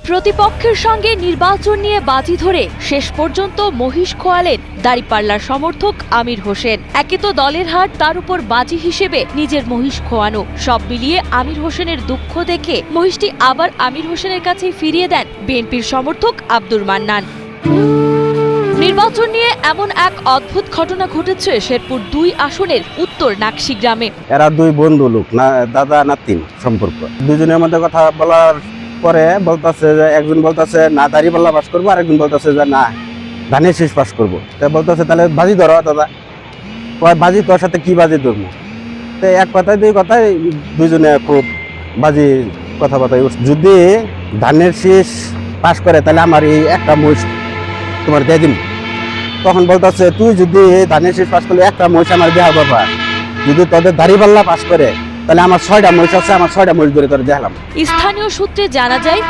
প্রতিপক্ষের সঙ্গে নির্বাচন নিয়ে বাজি ধরে শেষ পর্যন্ত মহিষ খোয়ালেন দাঁড়িপাল্লার সমর্থক আমির হোসেন। একে তো দলের হার, তার উপর বাজি হিসেবে নিজের মহিষ খোয়ানো। সব মিলিয়ে আমির হোসেনের দুঃখ দেখে মহিষটি আবার আমির হোসেনের কাছে ফিরিয়ে দেন বিএনপির সমর্থক আব্দুর মান্নান। নির্বাচন নিয়ে এমন এক অদ্ভুত ঘটনা ঘটেছে শেরপুর 2 আসনের উত্তর নাকশি গ্রামে। এরা দুই বন্ধু লোক, না দাদা নাতিন সম্পর্ক। দুজনের মধ্যে কথা বলার পরে বলতেছে যে একজন বলতেছে না দাঁড়িপাল্লা পাস করবো, আরেকজন বলতেছে যে না ধানের শীষ পাস করবো। তো বলতেছে তাহলে বাজি ধরো দাদা। বাজি তোর সাথে কি বাজি ধরবো? তো এক কথায় দুই কথায় দুজনে খুব বাজি কথাবার্তা। যদি ধানের শীষ পাস করে তাহলে আমার এই একটা মহিষ তোমার দিয়ে দিন। তখন বলতেছে তুই যদি ধানের শীষ পাস করলে একটা মহিষ আমার দেওয়া বাবা, যদি তোদের দাঁড়িপাল্লা পাস করে তাহলে আমার 6টা মহিষ আছে, আমার 6টা মহিষ ধরে তোর দেখালাম। স্থানীয় সূত্রে জানা যায়